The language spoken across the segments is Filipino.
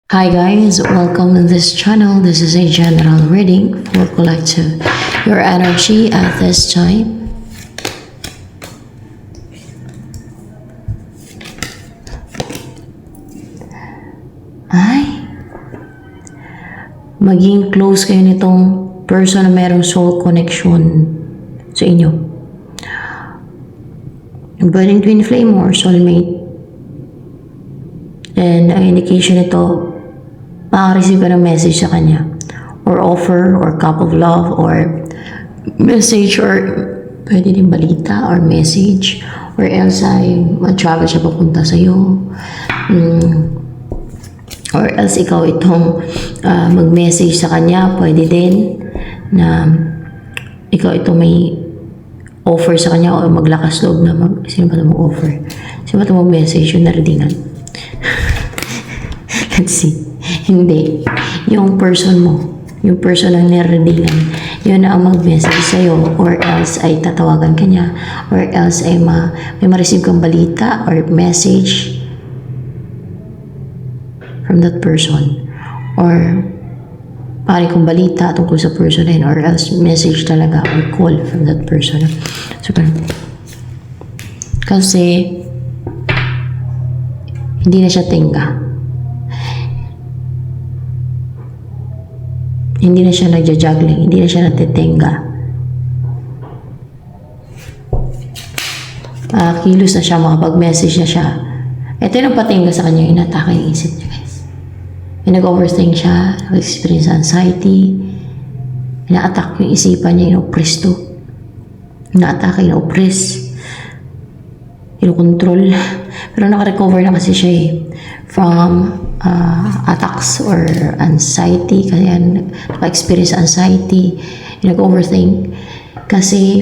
Hi guys, welcome to this channel. This is a general reading for collective your energy at this time. Maging close kayo nitong person na merong soul connection sa inyo. Burning twin flame or soulmate. And ang indication nito, makaka-receive ka ng message sa kanya, or offer, or cup of love, or message, or pwede din balita, or message, or else ay mag-travel siya papunta sa'yo. Or else ikaw itong mag-message sa kanya, pwede din na ikaw itong may offer sa kanya o maglakas loob na sino ba ito mag-offer? Sino ba ito mag-message yung naridingan? Let's see. Hindi. Yung person mo. Yung person ang naridingan. Yun na ang mag-message sa'yo. Or else ay tatawagan ka niya. Or else ay may ma-receive kang balita or message from that person. Or pari kong balita tungkol sa person na yun. Or else message talaga or call from that person. So, kasi hindi na siya tenga. Hindi na siya nagja-juggling. Hindi na siya natitenga. Kilos na siya, makapag-message na siya. Ito yung patingga sa kanya, inatake yung isip niya, guys. Nag-overthink siya, nag-experience anxiety, ina-attack yung isipan niya, ino-oppress to. Ina-attack, ino-oppress, ino-control. Pero naka-recover na kasi siya from attacks or anxiety, kasi naka-experience anxiety, nag-overthink. Kasi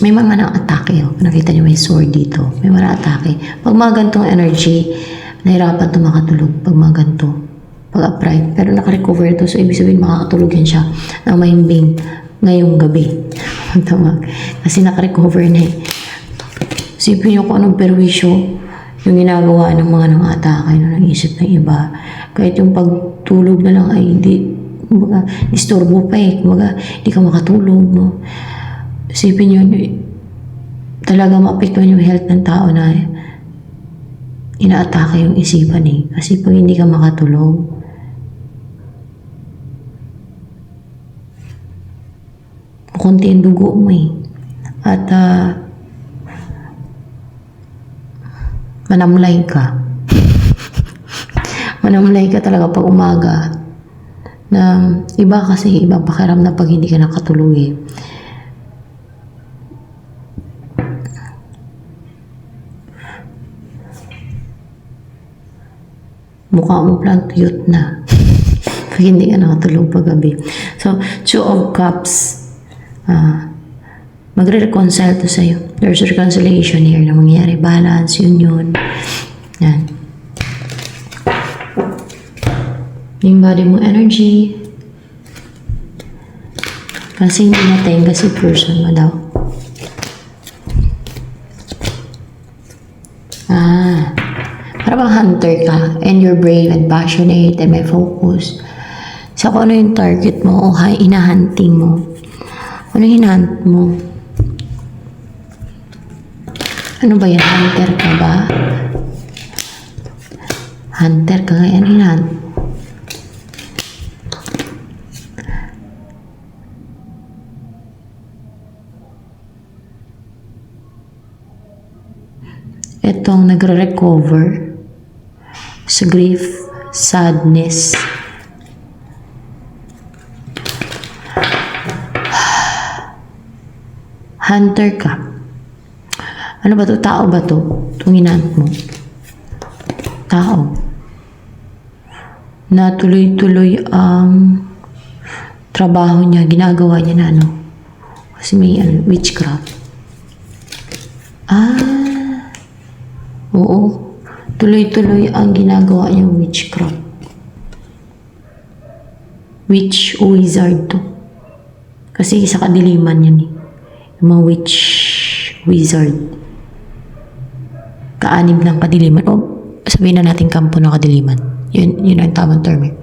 may mga nang-atake. Nakita niyo may sword dito. May mga nang-atake. Pag mga gantong energy, nahirapan ito makatulog. Pag mga ganito, pag upright. Pero naka-recover ito. So, ibig sabihin makakatulog yan siya ng mahimbing ngayong gabi. Kasi naka-recover na Isipin niyo kung anong perwisyo yung ginagawa ng mga nang-atake ng isip ng iba. Kahit yung pagtulog na lang ay hindi, kumbaga, istorbo pa kumbaga, hindi ka makatulog, no? Isipin niyo, talaga maapektuhan yung health ng tao na ina-atake yung isipan Kasi pag hindi ka makatulog, konti yung dugo mo At, manamlay ka. Manamlay ka talaga pag umaga. Na iba kasi, ibang pakiram na pag hindi ka nakatulog Mukha mo plan tuyot na. Pag hindi ka nakatulog pag gabi. So, Two of Cups. Magre-reconcile to sa'yo. There's reconciliation here na mangyayari. Balance, union. Yan. Yung body mo energy. Kasi hindi natenga si person mo daw. Para bang hunter ka and you're brave and passionate and may focus. So, kung ano yung target mo o hinahunting mo. Ano yung hinahunt mo? Ano ba yan? Hunter ka ba? Hunter ka nga yan, hinan. Itong nagre-recover sa grief, sadness. Hunter ka. Ano ba to? Tao ba to? Itong hinahant mo. Tao. Na tuloy-tuloy ang trabaho niya, ginagawa niya na Kasi may witchcraft. Oo. Tuloy-tuloy ang ginagawa niya witchcraft. Witch o wizard to. Kasi sa kadiliman yan Yung mga witch, wizard. Kaanib ng kadiliman. sabihin na natin kampo ng kadiliman. Yun ang tamang term eh.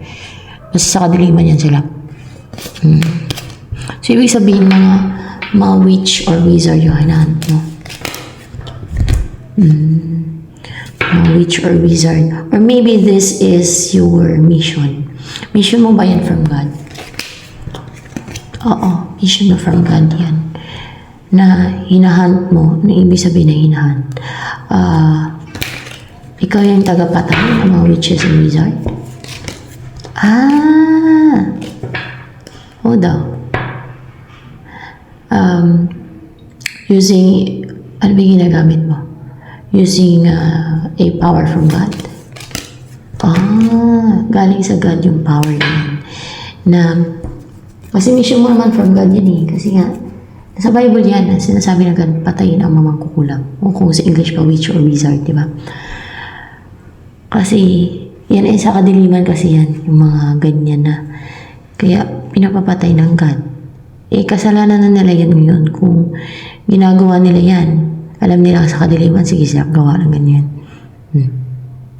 Kasi sa kadiliman yan sila. So, ibig sabihin mga witch or wizard yung hinahanap mo. Mga witch or wizard. Or maybe this is your mission. Mission mo ba yan from God? Oo, mission mo from God yan. Na hinahunt mo, na ibig sabihin na hinahunt. Ikaw yung tagapatay ng mga witches and wizard? Daw. Using, ano ba yung ginagamit mo? Using a power from God. Galing sa God yung power yan. Kasi mission mo naman from God yan eh. Kasi nga, sa Bible yan, sinasabi na God, patayin ang mamang kukulam. O kung sa English pa, witch or wizard, di ba? Kasi, yan ay sa kadiliman kasi yan, yung mga ganyan na. Kaya, pinapapatay ng God. Kasalanan na nila yan ngayon. Kung ginagawa nila yan, alam nila sa kadiliman, sige sila gawa ng ganyan.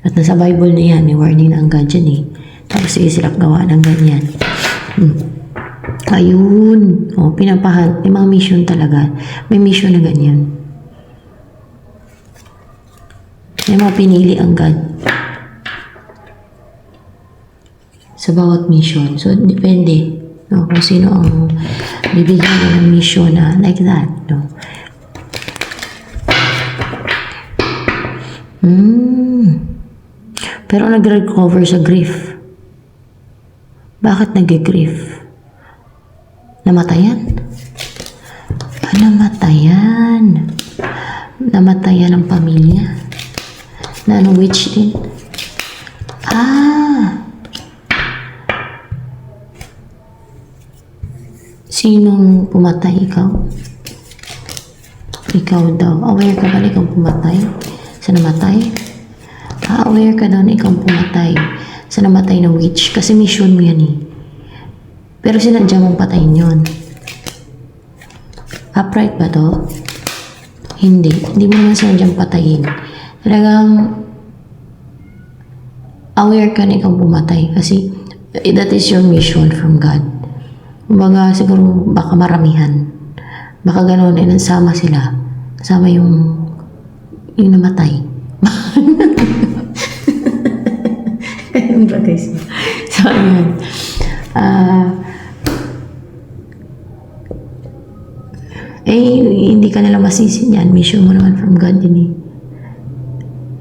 At nasa Bible na yan, may warning na ang God dyan eh. Tapos sige sila gawa ng ganyan. Ayun. Pinapahan. May mga mission talaga. May mission na ganyan. May mga pinili ang God. Sa bawat mission. So, depende. No? Kung sino ang bibigyan na ng mission na like that. No? Pero nag-recover sa grief. Bakit nag-grief? Namatayan? Namatayan. Namatayan ang pamilya. Na ano, witch din. Sinong pumatay? Ikaw? Ikaw daw. Aware ka ba na ikaw pumatay? Sa namatay? Aware ka daw na ikaw pumatay sa namatay na witch. Kasi mission mo yan eh. Pero sinadya mong patayin yun. Upright ba to? Hindi. Hindi mo naman sinadyang patayin. Talagang aware ka na ikaw pumatay. Kasi that is your mission from God. Kumbaga siguro baka maramihan. Baka gano'n eh, nagsama sila. Kasama yung namatay. Ayun ba guys? So, ayun. Hindi ka nila masisi yan. Mission mo naman from God din eh.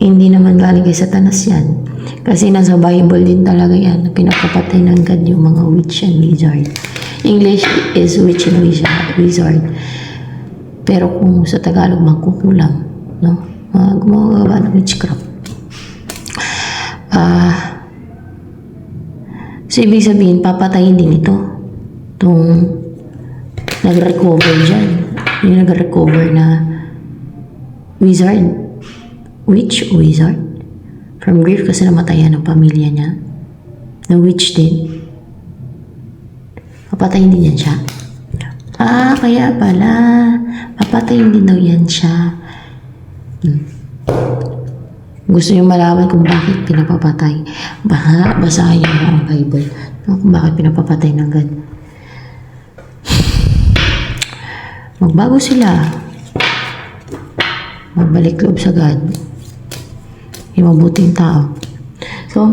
Hindi naman galing kay Satanas yan. Kasi nasa Bible din talaga yan. Pinapapatay ng God yung mga witch and wizard. English is witch and wizard. Pero kung sa Tagalog, magkukulam. No? Gumagawa ng witchcraft. So, ibig sabihin, papatayin din ito. Itong nag-recover dyan. Yung nag-recover na wizard. Witch o wizard. From grief kasi namatayan ng pamilya niya. Na witch din. Papatayin din yan siya. Kaya pala. Papatayin din daw yan siya. Gusto niyo malaman kung bakit pinapapatay. Basahin niyo ang Bible. Kung bakit pinapapatay ng God. Magbago sila. Magbalik loob sa God. Yung mabuting tao. So,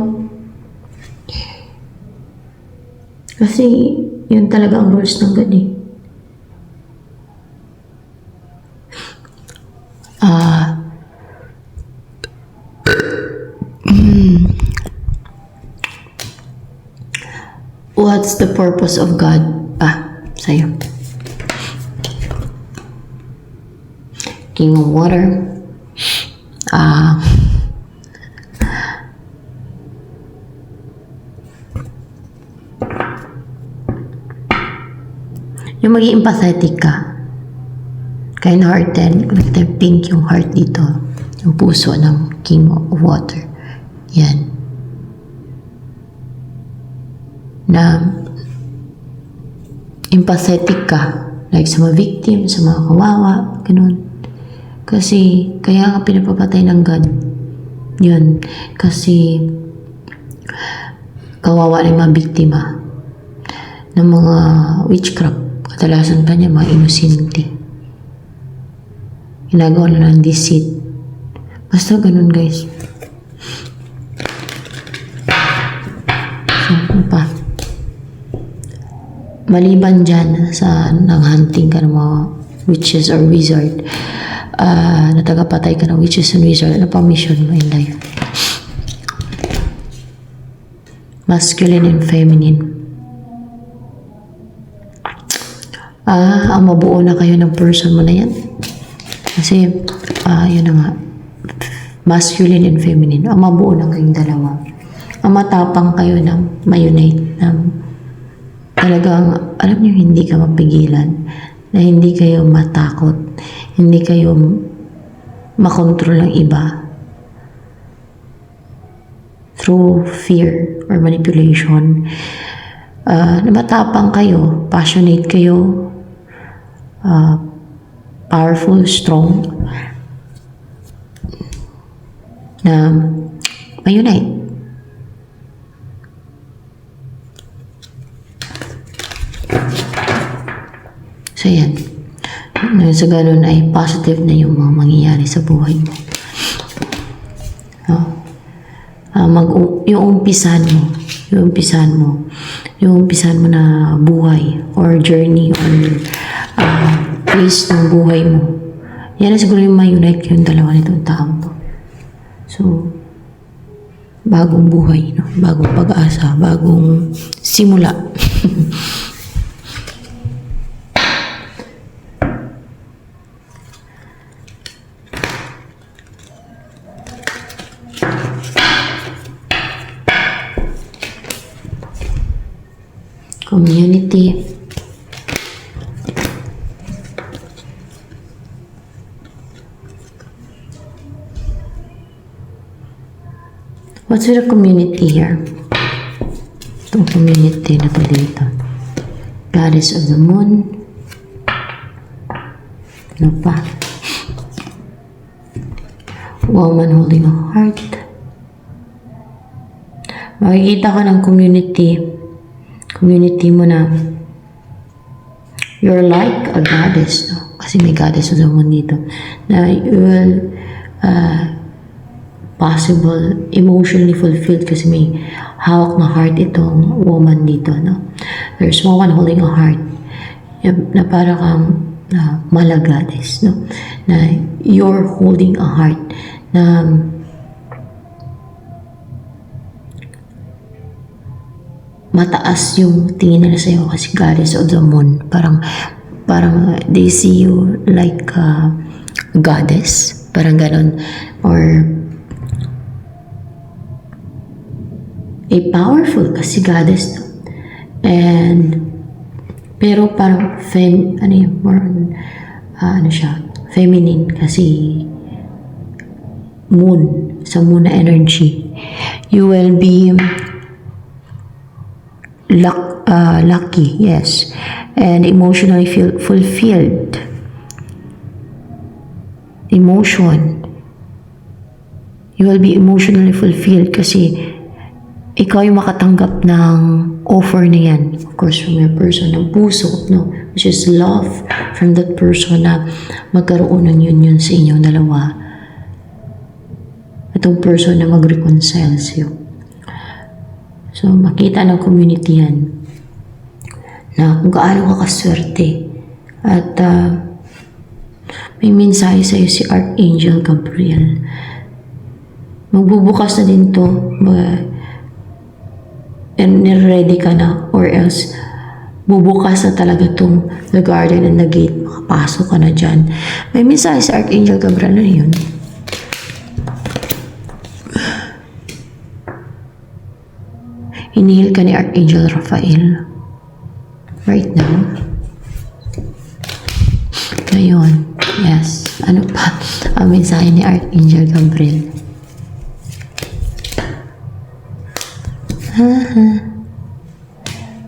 kasi yun talaga ang rules ng God eh. What's the purpose of God? Sa'yo. King of Water. Yung maging empathetic ka. Kind-hearted. Kung nakita yung pink yung heart dito. Yung puso ng King of Water. Yan. Na empathetic ka. Like sa mga victim, sa mga kawawa, ganun. Kasi, kaya nga pinapapatay ng God. Yun. Kasi, kawawa na yung mga biktima ng mga witchcraft. Kadalasan pa niya mga inosente. Ginagawa na ng deceit. Basta ganun, guys. So, ano pa? Maliban dyan sa nang-hunting ka ng mga witches or wizard, na tagapatay ka ng witches and wizard, ano pa mission mo in life? Masculine and feminine. Ang mabuo na kayo ng person mo na yan. Kasi, yun na nga. Masculine and feminine. Ang mabuo na kayong dalawa. Ang matapang kayo ng ma-unite. Talagang, alam niyo, hindi ka mapigilan. Na hindi kayo matakot. Hindi kayo makontrol ng iba. Through fear or manipulation. Na matapang kayo. Passionate kayo. Powerful, strong, na ma-unite. So, yan. Sa ganun ay positive na yung mga mangyayari sa buhay mo. Yung umpisan mo na buhay or journey or phase ng buhay mo. Yan na siguro yung ma-unite kayong dalawa nitong taong to. So, bagong buhay, no? Bagong pag-asa, bagong simula. Community. What's with the community here? Itong community na to dito. Goddess of the Moon. Ano pa? Woman holding a heart. Makikita ka ng community mo na you're like a goddess, no? Kasi may goddess of the moon dito. Na you will possible emotionally fulfilled kasi may hawak na heart itong woman dito, no? There's one holding a heart na para kang mala goddess, no? Na you're holding a heart na mataas yung tingin nila sa'yo kasi goddess of the moon. Parang they see you like a goddess. Parang ganon. Or a powerful kasi goddess, no? And pero parang feminine kasi moon, sa moon na energy. You will be lucky, yes, and emotionally fulfilled. You will be emotionally fulfilled kasi ikaw yung makatanggap ng offer na yan. Of course, from your person, ng puso, no? Which is love from that person na magkaroon ng union sa inyong dalawa. Itong person na mag-reconcile sa'yo. So, makita ng community yan na kung gaano ka kaswerte. At may mensahe sa'yo si Archangel Gabriel. Magbubukas na din to. And ready ka na, or else bubukas na talaga tong the garden and the gate. Makapasok ka na dyan. May mensahe si Archangel Gabriel na yun. Hinihil ka ni Archangel Raphael right now. Ngayon, yes. Ano pa ang mensahe ni Archangel Gabriel?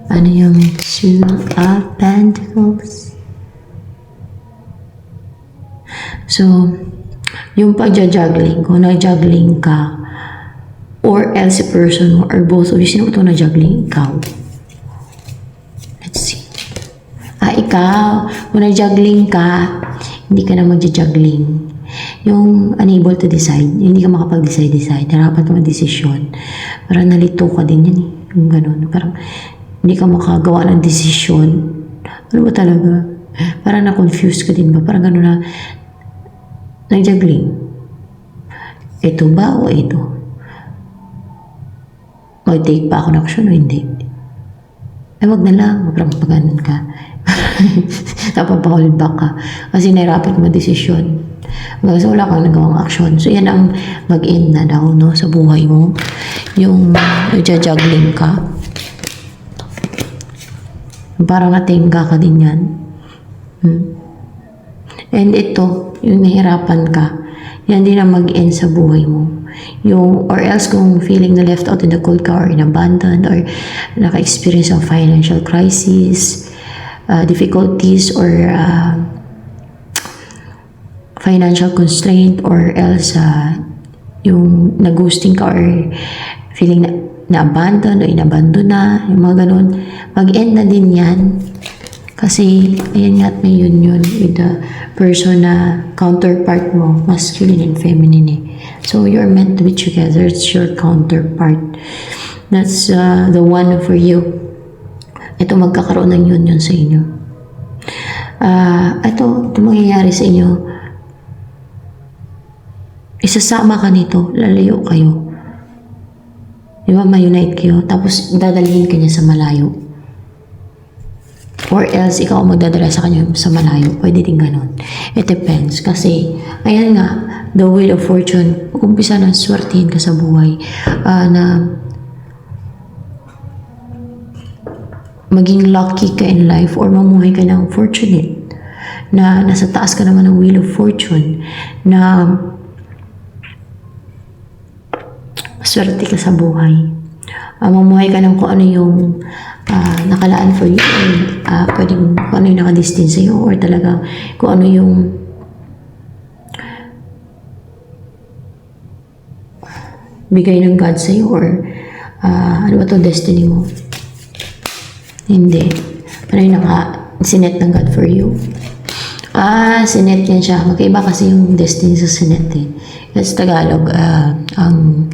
Ano yung Two of Pentacles? So, yung pagja-juggling, kung nag-juggling ka, or else si person mo, or both of you, sino ito na-juggling? Ikaw. Let's see. Ikaw, kung nag-juggling ka, hindi ka na magja-juggling. Yung unable to decide, hindi ka makapag-decide, narapan ka mag-desisyon. Parang nalito ka din yan eh. Yung ganun. Parang hindi ka makagawa ng desisyon. Ano ba talaga? Parang na-confuse ka din ba? Parang gano'n na nag-juggling. Ito ba o ito? Mag-take pa ako ng action o hindi? Wag na lang. Parang pag-ganon ka. Napapahol back ka. Kasi nahirapan mo desisyon. Kasi wala kang nagawang action. So, yan ang mag-end na daw, no, sa buhay mo. Yung nagja-juggling ka. Parang natingga ka din yan. And ito, yung nahirapan ka, yan din ang mag-end sa buhay mo. Yung, or else kung feeling na left out in the cold ka or in abandoned or naka-experience ng financial crisis, difficulties or financial constraint, or else yung nag-ghosting ka or feeling na abandon o inabandon na, yung mga ganun, mag-end na din yan. Kasi, ayan nga at may union with the person na counterpart mo, masculine and feminine eh. So, you're meant to be together. It's your counterpart. That's the one for you. Ito magkakaroon ng union sa inyo. Ito mangyayari sa inyo. Isasama ka nito, lalayo kayo. Di ba, ma-unite kayo, tapos dadalhin ka niya sa malayo. Or else, ikaw magdadala sa kanya sa malayo. Pwede din ganun. It depends. Kasi, ayan nga, the wheel of fortune, umpisa na swertihin ka sa buhay. Na maging lucky ka in life or mamuhay ka ng fortunate. Na nasa taas ka naman ng wheel of fortune. Na swerte ka sa buhay. Mamuhay ka ng kung ano yung nakalaan for you, or pwedeng kung ano yung nakadestin sa'yo, or talaga kung ano yung bigay ng God sa'yo, or ano ba to destiny mo? Hindi. Ano yung sinet ng God for you? Sinet yan siya. Magkaiba kasi yung destiny sa sinet eh. That's Tagalog. Ang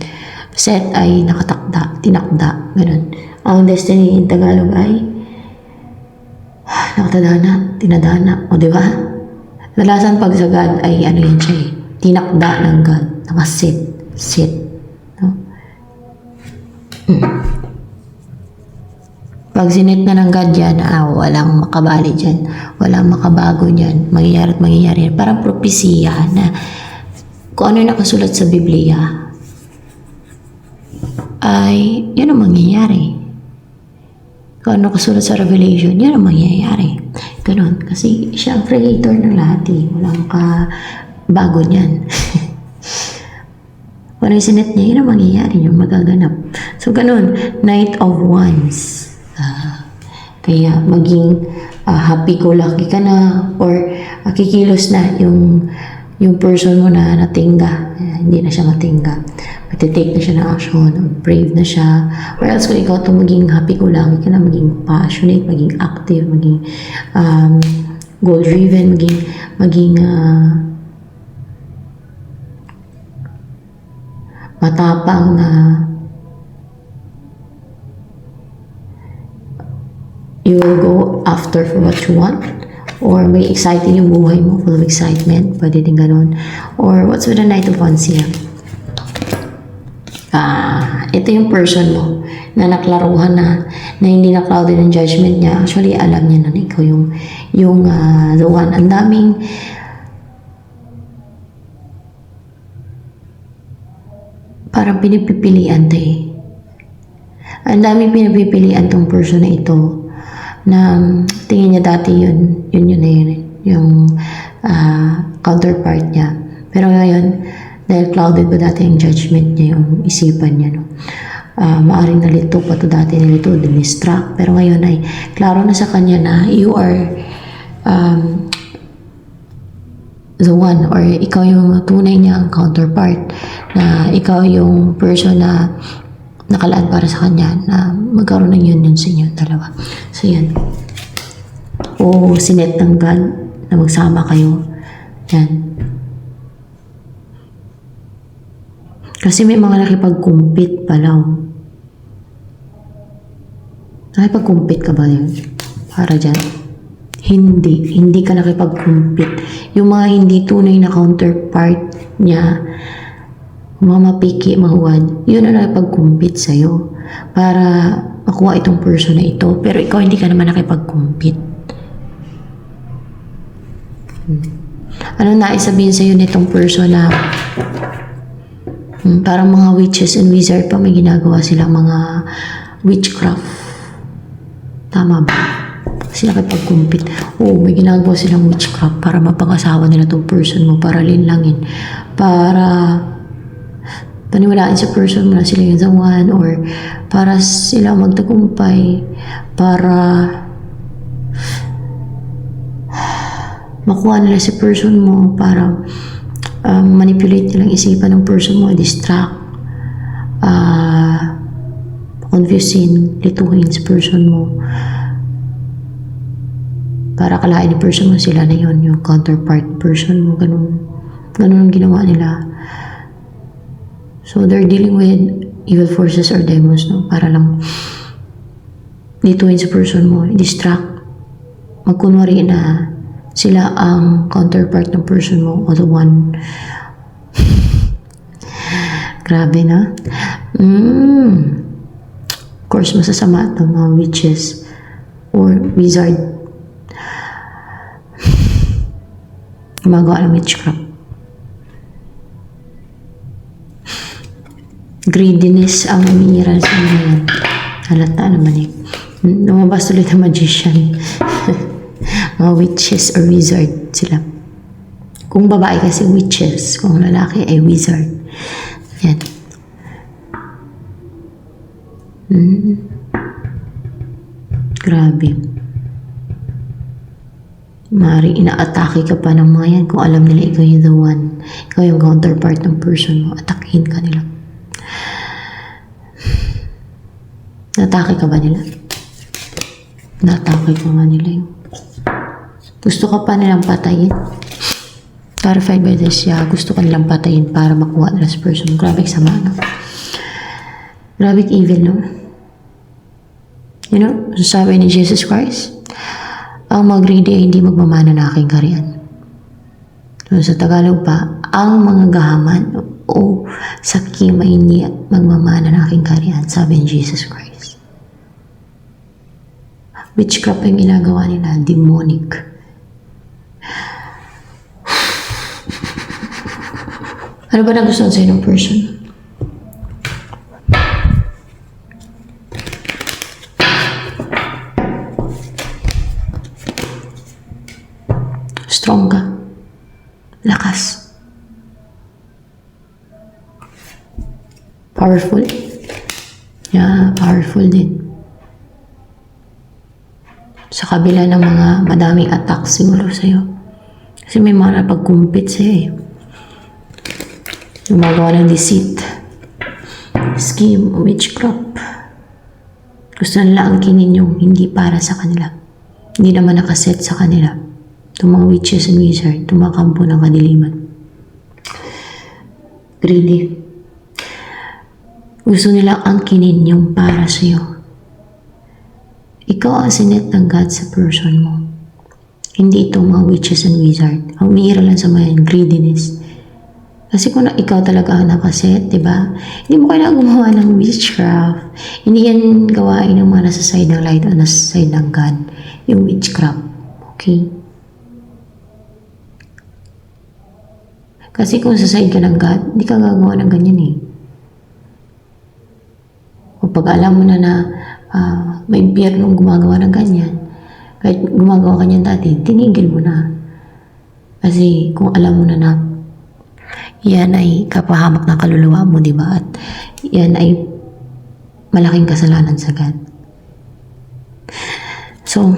set ay nakatakda, tinakda, ganun. Ang destiny in Tagalog ay nakatadhana, tinadhana, o diba? Lalasan pag sa God ay ano yan siya eh, tinakda ng God, nakasit, no? Pag sinet na ng God yan, walang makabali dyan, walang makabago dyan, mangyayari at mangyayari. Parang propesya na kung ano yung nakasulat sa Biblia, ay yun ang mangyayari. Kung ano kasulat sa Revelation, yun ang mangyayari. Ganun. Kasi siya ang creator ng lahat eh. Walang bago niyan. Kung ano yung sinet niya, yun ang mangyayari. Yung magaganap. So ganun. Knight of Wands. Kaya maging happy-go-lucky ka na, or kikilos na yung person mo na natingga. Hindi na siya matingga. Magte-take na siya ng action, brave na siya. Or else kung ikaw itong maging happy-go-lucky ka na, maging passionate, maging active, maging goal-driven, maging matapang na you will go after for what you want. Or may exciting yung buhay mo, full of excitement, pwede din ganun. Or what's with the Knight of Wands here? Ito yung person mo na naklaruhan na hindi na-clouded ng judgment niya. Actually, alam niya na ikaw yung the one. Ang daming parang pinipilian to eh. Ang daming pinipilian tong person na ito na tingin niya dati yun yung counterpart niya. Pero ngayon, dahil clouded pa dati yung judgment niya, yung isipan niya, no? Maaring nalito pa to dati, nalito, dinistract. Pero ngayon ay klaro na sa kanya na you are the one, or ikaw yung tunay niyang counterpart, na ikaw yung person na nakalaan para sa kanya, na magkaroon ng union sa inyo dalawa. So yan. O sinet ng God na magsama kayo. Yan. Kasi may mga nakipag-compete pala. Nakipag-compete ka ba yun? Para dyan? Hindi ka nakipag-compete. Yung mga hindi tunay na counterpart niya, mga mapiki, mahuwad, yun ang nakipag-compete sa'yo para makuha itong person na ito. Pero ikaw hindi ka naman nakipag-compete. Anong nais sabihin sa'yo nitong person na parang mga witches and wizard pa, may ginagawa silang mga witchcraft. Tama ba? Kasi nakipag-compete. Oo, may ginagawa silang witchcraft para mapag-asawa nila tong person mo, para linlangin, para paniwalaan sa person mo na sila yung the one, or para sila magtagumpay, para makuha nila si person mo, para manipulate nilang isipan ng person mo, distract, confusin, lituhin si person mo, para kalain ni person mo sila na yun, yung counterpart person mo. Ganun ang ginawa nila. So they're dealing with evil forces or demons, no? Para lang lituhin si person mo, distract, magkunwari na sila ang counterpart ng person mo, o the one. Grabe, na? Of course, masasama ito, mga witches or wizard. Gumagawa ng witchcraft. Greediness ang umiiral sa mga yan. Halata naman eh. Lumabas tuloy na magician. Mga witches or wizard sila. Kung babae kasi witches, kung lalaki ay wizard. Yan. Grabe. Maaaring inaatake ka pa ng mga yan kung alam nila ikaw yung the one. Ikaw yung counterpart ng person mo. Atakihin ka nila. Natake ka ba nila? Natake ka nga nila yun. Gusto ka pa nilang patayin? Clarified by this, yeah. Gusto ka nilang patayin para makuha nila sa person. Grabe sama, no? Grabe evil, no? You know, sabi ni Jesus Christ, ang mag-greedy ay hindi magmamana ng aking kaharian. So, sa Tagalog pa, ang mga gahaman o sakim ay hindi magmamana ng aking kaharian, sabi ni Jesus Christ. Witchcraft ang ginagawa nila, demonic. Ano ba nagustuhan sa'yo ng person? Strong ka. Lakas. Powerful. Yeah, powerful din. Sa kabila ng mga madaming attacks siguro sa'yo. Kasi may mga napag-compete sa'yo eh. Gumagawa ng deceit, scheme, witchcraft. Gusto nila angkinin yung hindi para sa kanila. Hindi naman nakaset sa kanila. Itong mga witches and wizards, itong mga kampo ng kadiliman. Greedy. Gusto nila angkinin yung para sa'yo. Ikaw ang sinet ng God sa person mo. Hindi itong mga witches and wizards. Ang umiira lang sa mga greediness. Kasi kung ikaw talaga ang nakaset, diba? Hindi mo kailangan gumawa ng witchcraft. Hindi yan gawain ng mga nasa side ng light o nasa side ng God. Yung witchcraft. Okay? Kasi kung sa side ka ng God, hindi ka gagawa ng ganyan eh. O pag alam mo na may impyernong gumagawa ng ganyan, kahit gumagawa ka niyan dati, tinigil mo na. Kasi kung alam mo na yan ay kapahamak ng kaluluwa mo, di ba? At yan ay malaking kasalanan sa God. So,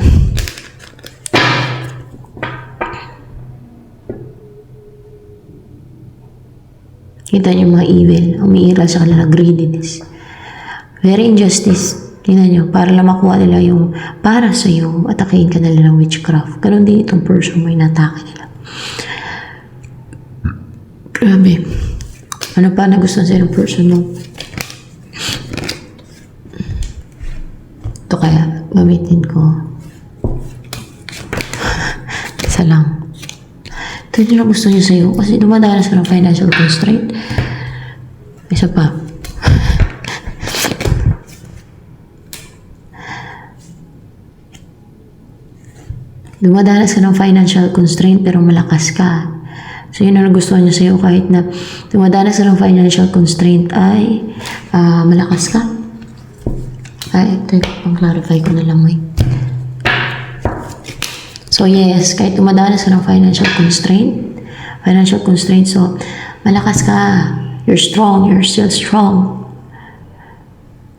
Kita niyo mga evil, umiiral sa kanila, greediness. Very injustice. Tingnan niyo, para lang makuha nila yung para sa iyo, atakihin ka nila ng witchcraft. Ganon din itong person mo, inatake nila. Grabe. Ano pa nagustuhan sa'yo ng person mo? Ito kaya, gamitin ko. Isa lang. Ito yung nagustuhan niya sa'yo kasi dumadanas ka ng financial constraint. Isa pa. Dumadanas ka ng financial constraint pero malakas ka. So yun ang nagustuhan niya sa'yo kahit na dumadanas ka ng financial constraint ay malakas ka. Ay, ito pang-clarify ko na lang may. So yes, kahit dumadanas ka ng financial constraint, so malakas ka. You're strong, you're still strong.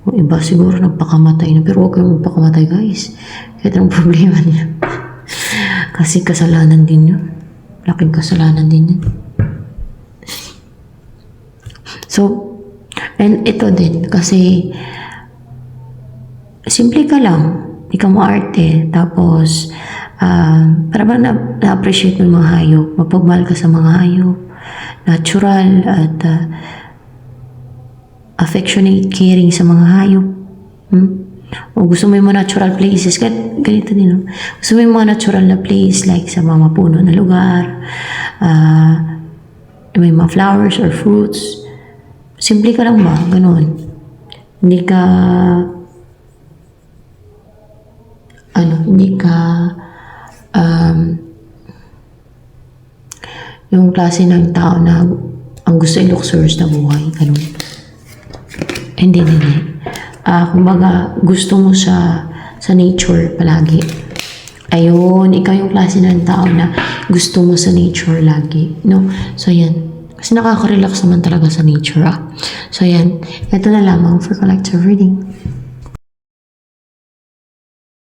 O iba siguro nagpakamatay na, pero huwag kayong magpakamatay guys. Kahit anong problema niya. Kasi kasalanan din yun. Laking kasalanan din yun. So, and ito din, kasi simple ka lang, di ka maarte, tapos para bang na-appreciate mo yung mga hayop, mapagmahal ka sa mga hayop, natural at affectionate, caring sa mga hayop. O gusto mo yung mga natural places, ganito din, no? Gusto mo yung mga natural na place like sa mga mapuno na lugar, may mga flowers or fruits. Simple ka lang ba? Ganun. Hindi ka yung klase ng tao na ang gusto ay luxurious na buhay. Ganun. Hindi. Kumbaga, gusto mo sa nature palagi. Ayun, ikaw yung klase ng tao na gusto mo sa nature lagi. No? So, yan. Kasi nakaka-relax naman talaga sa nature. So, yan. Ito na lamang for collective reading.